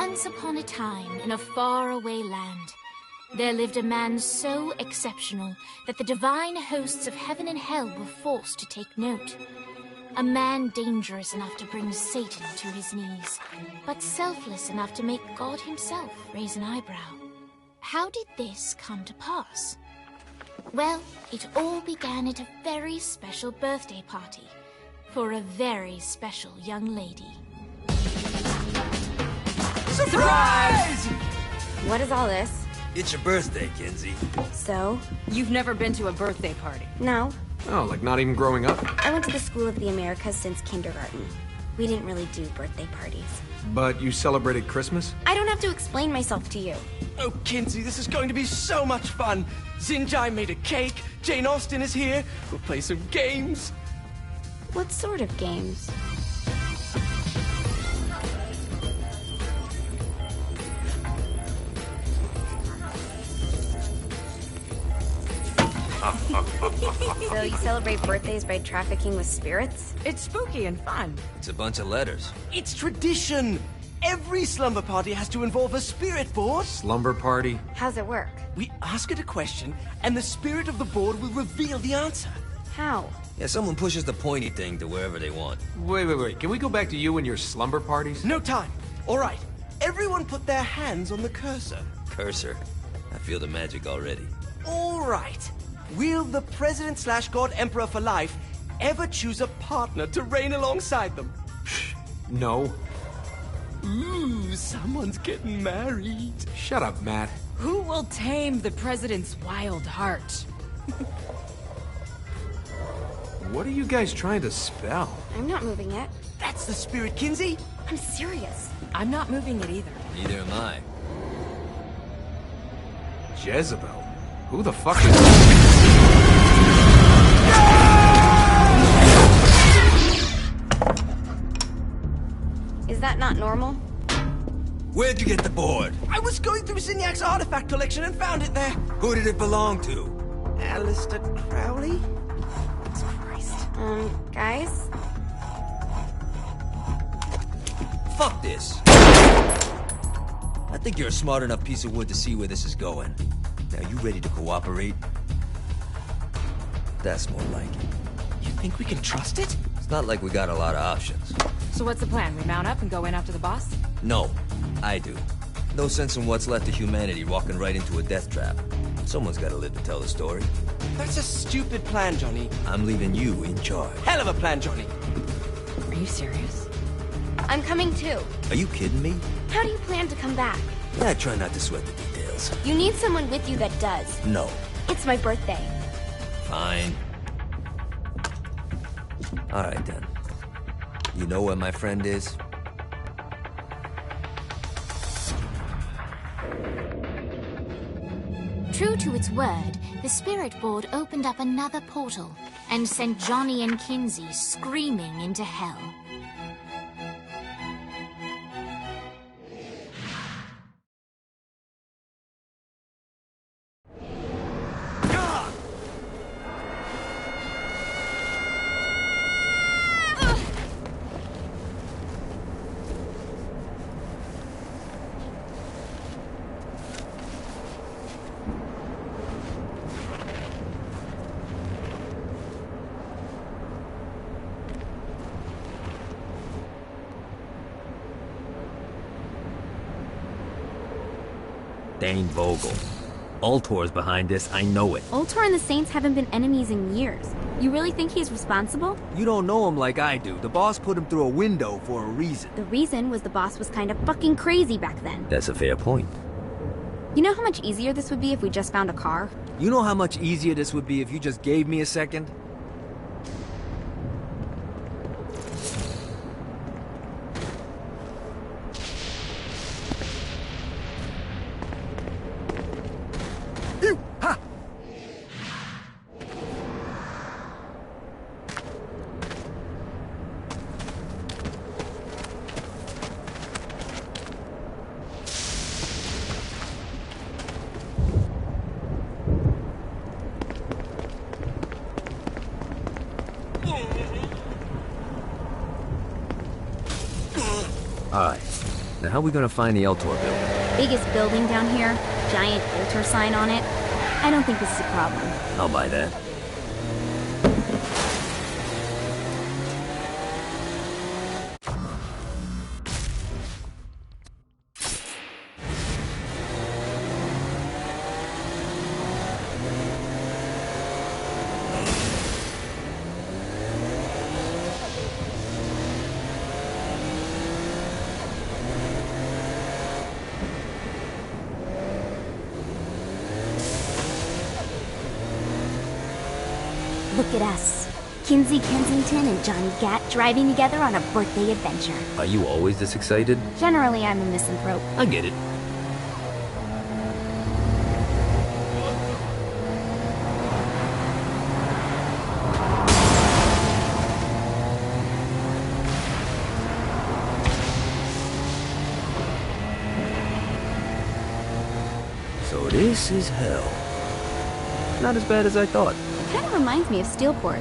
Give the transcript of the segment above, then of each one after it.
Once upon a time, in a faraway land, there lived a man so exceptional that the divine hosts of heaven and hell were forced to take note. A man dangerous enough to bring Satan to his knees, but selfless enough to make God himself raise an eyebrow. How did this come to pass? Well, it all began at a very special birthday party for a very special young lady. Surprise! What is all this? It's your birthday, Kinsey. So? You've never been to a birthday party? No. Oh, like not even growing up? I went to the School of the Americas since kindergarten. We didn't really do birthday parties. But you celebrated Christmas? I don't have to explain myself to you. Oh, Kinsey, this is going to be so much fun. Xinjai made a cake, Jane Austen is here, we'll play some games. What sort of games? So you celebrate birthdays by trafficking with spirits? It's spooky and fun. It's a bunch of letters. It's tradition. Every slumber party has to involve a spirit board. Slumber party? How's it work? We ask it a question, and the spirit of the board will reveal the answer. How? Yeah, someone pushes the pointy thing to wherever they want. Wait. Can we go back to you and your slumber parties? No time. All right. Everyone put their hands on the cursor. Cursor. I feel the magic already. All right. Will the President/God Emperor for life ever choose a partner to reign alongside them? No. Ooh, someone's getting married. Shut up, Matt. Who will tame the president's wild heart? What are you guys trying to spell? I'm not moving it. That's the spirit, Kinsey. I'm serious. I'm not moving it either. Neither am I. Jezebel? Who the fuck is... Is that not normal? Where'd you get the board? I was going through Signac's artifact collection and found it there. Who did it belong to? Alistair Crowley? Christ. Guys? Fuck this. I think you're a smart enough piece of wood to see where this is going. Now, you ready to cooperate? That's more like it. You think we can trust it? It's not like we got a lot of options. So what's the plan? We mount up and go in after the boss? No, I do. No sense in what's left of humanity walking right into a death trap. Someone's gotta live to tell the story. That's a stupid plan, Johnny. I'm leaving you in charge. Hell of a plan, Johnny. Are you serious? I'm coming too. Are you kidding me? How do you plan to come back? Yeah, I try not to sweat the details. You need someone with you that does. No. It's my birthday. Fine. Alright then. You know where my friend is? True to its word, the spirit board opened up another portal and sent Johnny and Kinsey screaming into hell. Dane Vogel. Ultor's behind this, I know it. Ultor and the Saints haven't been enemies in years. You really think he's responsible? You don't know him like I do. The boss put him through a window for a reason. The reason was the boss was kind of fucking crazy back then. That's a fair point. You know how much easier this would be if we just found a car? You know how much easier this would be if you just gave me a second? How are we gonna find the Eltor building? Biggest building down here, giant altar sign on it. I don't think this is a problem. I'll buy that. Look at us. Kinsey Kensington and Johnny Gat driving together on a birthday adventure. Are you always this excited? Generally, I'm a misanthrope. I get it. So this is hell. Not as bad as I thought. Kind of reminds me of Steelport.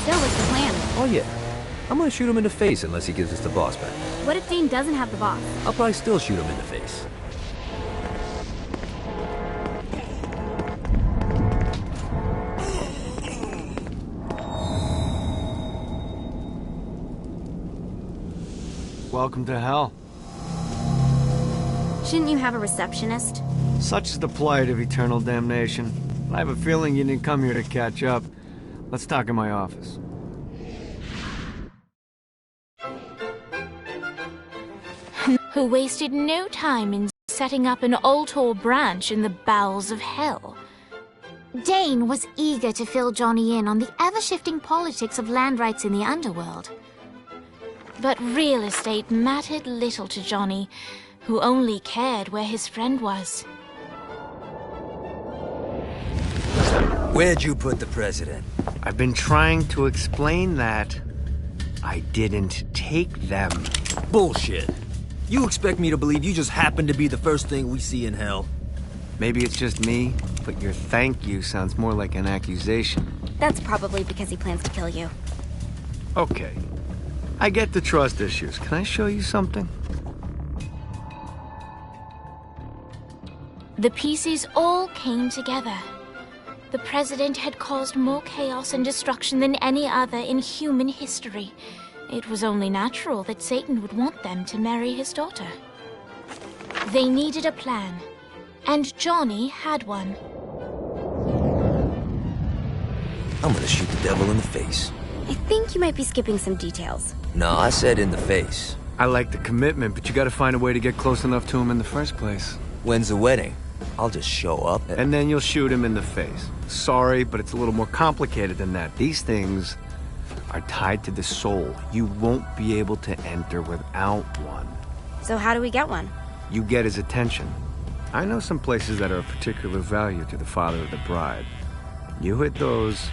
So what's the plan? Oh yeah. I'm gonna shoot him in the face unless he gives us the boss back. What if Dane doesn't have the boss? I'll probably still shoot him in the face. Welcome to hell. Shouldn't you have a receptionist? Such is the plight of eternal damnation. I have a feeling you didn't come here to catch up. Let's talk in my office. Who wasted no time in setting up an Altor branch in the bowels of hell. Dane was eager to fill Johnny in on the ever-shifting politics of land rights in the underworld. But real estate mattered little to Johnny, who only cared where his friend was. Where'd you put the president? I've been trying to explain that. I didn't take them. Bullshit. You expect me to believe you just happened to be the first thing we see in hell? Maybe it's just me, but your thank you sounds more like an accusation. That's probably because he plans to kill you. Okay. I get the trust issues. Can I show you something? The pieces all came together. The president had caused more chaos and destruction than any other in human history. It was only natural that Satan would want them to marry his daughter. They needed a plan, and Johnny had one. I'm gonna shoot the devil in the face. I think you might be skipping some details. No, I said in the face. I like the commitment, but you gotta find a way to get close enough to him in the first place. When's the wedding? I'll just show up And then you'll shoot him in the face. Sorry, but it's a little more complicated than that. These things are tied to the soul. You won't be able to enter without one. So how do we get one? You get his attention. I know some places that are of particular value to the father of the bride. You hit those,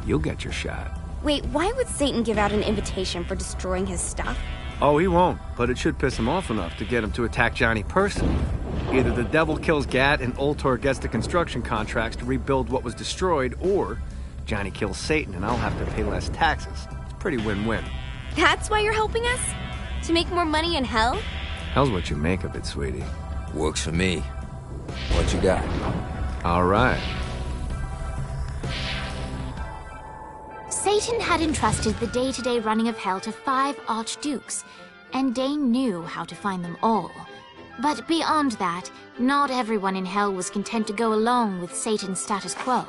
you'll get your shot. Wait, why would Satan give out an invitation for destroying his stuff? Oh, he won't, but it should piss him off enough to get him to attack Johnny personally. Either the devil kills Gat and Ultor gets the construction contracts to rebuild what was destroyed, or Johnny kills Satan and I'll have to pay less taxes. It's pretty win-win. That's why you're helping us? To make more money in hell? Hell's what you make of it, sweetie. Works for me. What you got? All right. Satan had entrusted the day-to-day running of hell to 5 archdukes, and Dane knew how to find them all. But beyond that, not everyone in hell was content to go along with Satan's status quo.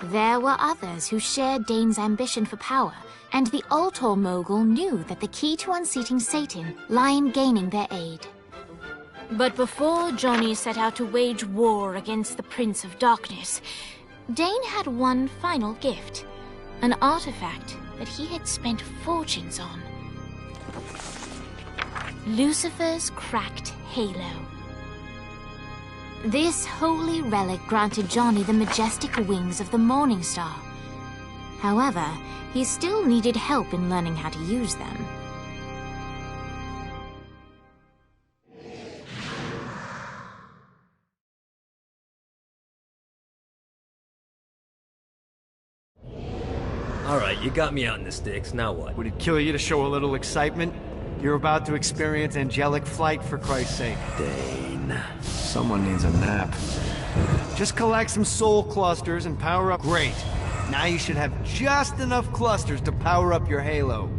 There were others who shared Dane's ambition for power, and the Altor mogul knew that the key to unseating Satan lay in gaining their aid. But before Johnny set out to wage war against the Prince of Darkness, Dane had one final gift, an artifact that he had spent fortunes on. Lucifer's cracked halo. This holy relic granted Johnny the majestic wings of the Morning Star. However, he still needed help in learning how to use them. Alright, you got me out in the sticks, now what? Would it kill you to show a little excitement? You're about to experience angelic flight, for Christ's sake. Dane. Someone needs a nap. Just collect some soul clusters and power up. Great. Now you should have just enough clusters to power up your halo.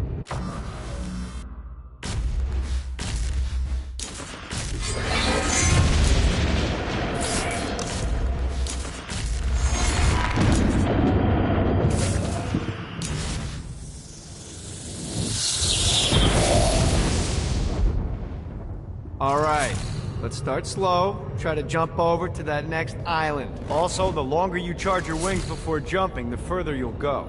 All right, let's start slow. Try to jump over to that next island. Also, the longer you charge your wings before jumping, the further you'll go.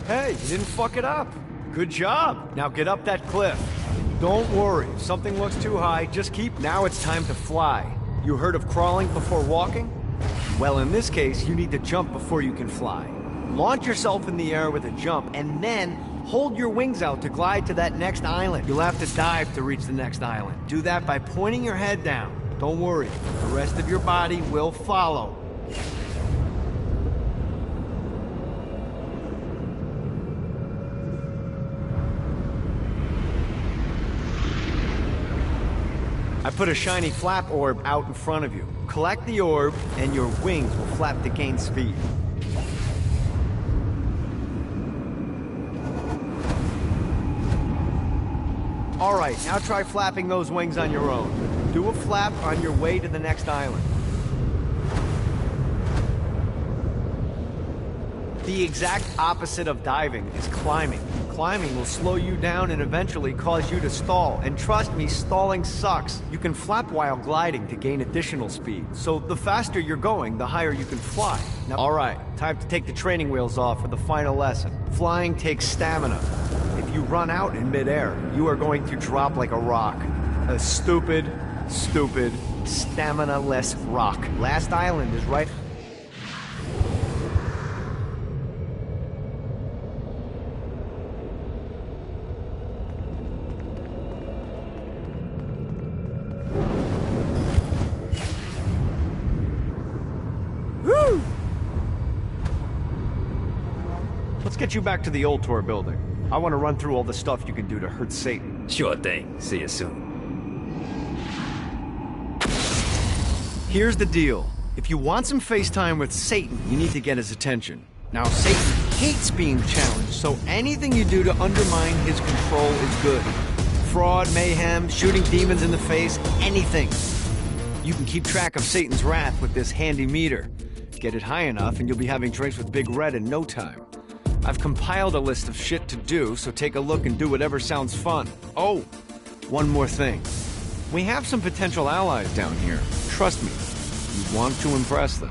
Hey, you didn't fuck it up. Good job. Now get up that cliff. Don't worry, if something looks too high, just keep... Now it's time to fly. You heard of crawling before walking? Well, in this case, you need to jump before you can fly. Launch yourself in the air with a jump, and then hold your wings out to glide to that next island. You'll have to dive to reach the next island. Do that by pointing your head down. Don't worry, the rest of your body will follow. I put a shiny flap orb out in front of you. Collect the orb, and your wings will flap to gain speed. Alright, now try flapping those wings on your own. Do a flap on your way to the next island. The exact opposite of diving is climbing. Climbing will slow you down and eventually cause you to stall. And trust me, stalling sucks. You can flap while gliding to gain additional speed. So the faster you're going, the higher you can fly. Now, alright, time to take the training wheels off for the final lesson. Flying takes stamina. If you run out in midair, you are going to drop like a rock. A stupid, stamina-less rock. Last island is right... Woo! Let's get you back to the old tour building. I want to run through all the stuff you can do to hurt Satan. Sure thing. See you soon. Here's the deal. If you want some FaceTime with Satan, you need to get his attention. Now, Satan hates being challenged, so anything you do to undermine his control is good. Fraud, mayhem, shooting demons in the face, anything. You can keep track of Satan's wrath with this handy meter. Get it high enough and you'll be having drinks with Big Red in no time. I've compiled a list of shit to do, so take a look and do whatever sounds fun. Oh, one more thing. We have some potential allies down here. Trust me, you want to impress them.